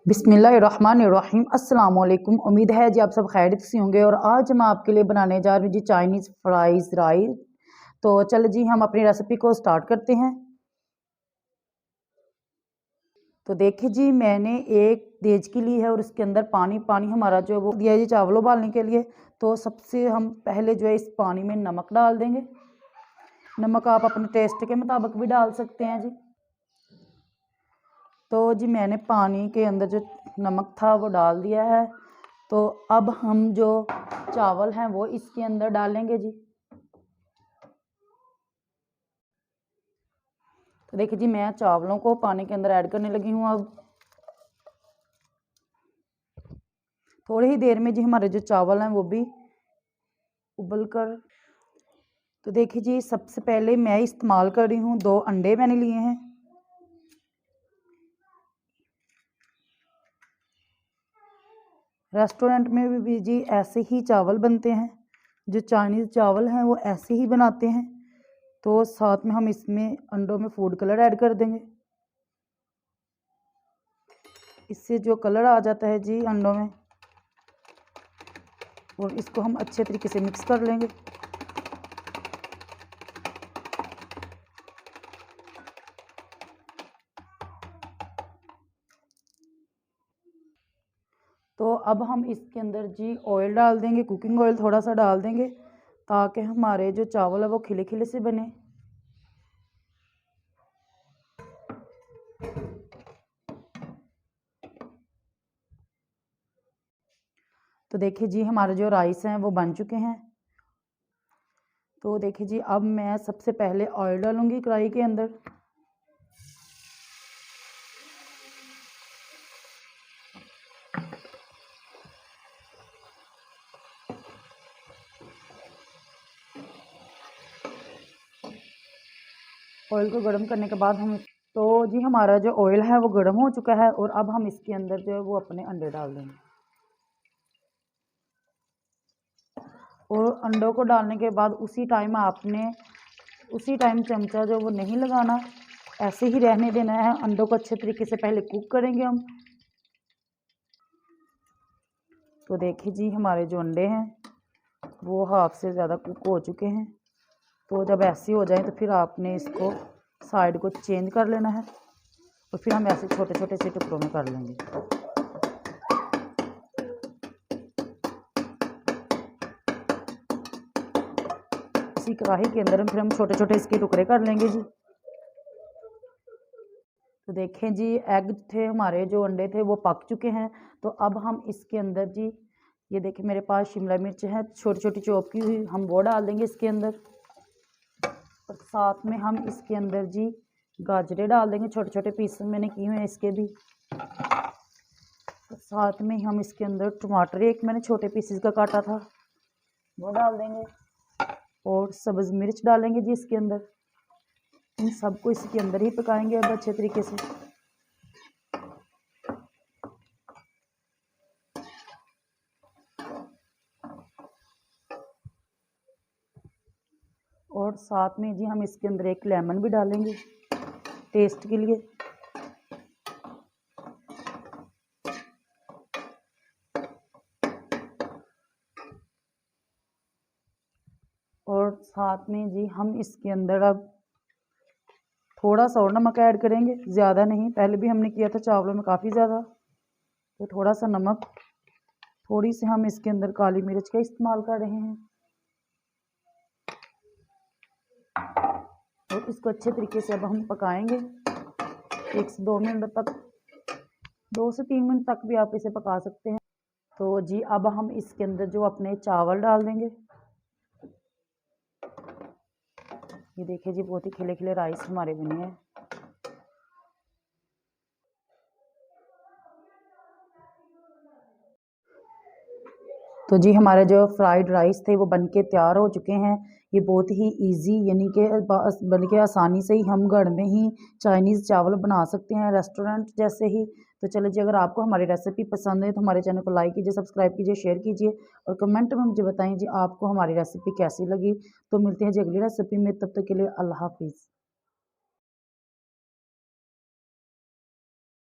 बिस्मिल्लाहिर्रहमानिर्रहीम अस्सलाम वालेकुम। उम्मीद है जी आप सब खैरियत से होंगे। और आज मैं आपके लिए बनाने जा रही हूँ जी चाइनीज़ फ्राइज़ राइस। तो चलो जी हम अपनी रेसिपी को स्टार्ट करते हैं। तो देखिए जी मैंने एक देचकी ली है और उसके अंदर पानी हमारा जो है वो दिया है जी चावल उबालने के लिए। तो सबसे हम पहले जो है इस पानी में नमक डाल देंगे। नमक आप अपने टेस्ट के मुताबिक भी डाल सकते हैं जी। तो जी मैंने पानी के अंदर जो नमक था वो डाल दिया है। तो अब हम जो चावल हैं वो इसके अंदर डालेंगे जी। तो देखिए जी मैं चावलों को पानी के अंदर ऐड करने लगी हूँ। अब थोड़ी ही देर में जी हमारे जो चावल हैं वो भी उबल कर। तो देखिए जी सबसे पहले मैं इस्तेमाल कर रही हूँ 2 अंडे मैंने लिए हैं। रेस्टोरेंट में भी जी ऐसे ही चावल बनते हैं, जो चाइनीज़ चावल हैं वो ऐसे ही बनाते हैं। तो साथ में हम इसमें अंडों में फूड कलर ऐड कर देंगे। इससे जो कलर आ जाता है जी अंडों में, और इसको हम अच्छे तरीके से मिक्स कर लेंगे। तो अब हम इसके अंदर जी ऑयल डाल देंगे, कुकिंग ऑयल थोड़ा सा डाल देंगे ताकि हमारे जो चावल है वो खिले खिले से बने। तो देखिए जी हमारे जो राइस हैं वो बन चुके हैं। तो देखिए जी अब मैं सबसे पहले ऑयल डालूंगी कढ़ाई के अंदर। ऑयल को गर्म करने के बाद हम तो जी हमारा जो ऑयल है वो गर्म हो चुका है और अब हम इसके अंदर जो है वो अपने अंडे डाल देंगे। और अंडों को डालने के बाद उसी टाइम चमचा जो वो नहीं लगाना, ऐसे ही रहने देना है। अंडों को अच्छे तरीके से पहले कुक करेंगे हम। तो देखिए जी हमारे जो अंडे हैं वो हाफ से ज़्यादा कुक हो चुके हैं। तो जब ऐसे हो जाए तो फिर आपने इसको साइड को चेंज कर लेना है और फिर हम ऐसे छोटे छोटे से टुकड़ों में कर लेंगे। इसी कढ़ाई के अंदर फिर हम छोटे छोटे इसके टुकड़े कर लेंगे जी। तो देखें जी एग थे हमारे, जो अंडे थे वो पक चुके हैं। तो अब हम इसके अंदर जी ये देखिए मेरे पास शिमला मिर्च है छोटी छोटी चॉप की हुई, हम वो डाल देंगे इसके अंदर। और साथ में हम इसके अंदर जी गाजरें डाल देंगे, छोटे छोटे पीस मैंने किए हुए हैं इसके भी। तो साथ में हम इसके अंदर टमाटर एक मैंने छोटे पीसेस का काटा था वो डाल देंगे। और सब्ज़ मिर्च डालेंगे जी इसके अंदर। इन सबको इसके अंदर ही पकाएंगे अब अच्छे तरीके से। और साथ में जी हम इसके अंदर एक लेमन भी डालेंगे टेस्ट के लिए। और साथ में जी हम इसके अंदर अब थोड़ा सा और नमक ऐड करेंगे, ज़्यादा नहीं, पहले भी हमने किया था चावलों में काफ़ी ज़्यादा। तो थोड़ा सा नमक, थोड़ी सी हम इसके अंदर काली मिर्च का इस्तेमाल कर रहे हैं। और इसको अच्छे तरीके से अब हम पकाएंगे 1 से 2 मिनट तक, 2 से 3 मिनट तक भी आप इसे पका सकते हैं। तो जी अब हम इसके अंदर जो अपने चावल डाल देंगे। ये देखिए जी बहुत ही खिले खिले राइस हमारे बने हैं। तो जी हमारे जो फ्राइड राइस थे वो बनके तैयार हो चुके हैं। ये बहुत ही इजी यानी कि बन के आसानी से ही हम घर में ही चाइनीज़ चावल बना सकते हैं रेस्टोरेंट जैसे ही। तो चलो जी अगर आपको हमारी रेसिपी पसंद है तो हमारे चैनल को लाइक कीजिए, सब्सक्राइब कीजिए, शेयर कीजिए और कमेंट में मुझे बताएं जी आपको हमारी रेसिपी कैसी लगी। तो मिलते हैं जी अगली रेसिपी में, तब तक के लिए अल्लाह हाफिज़।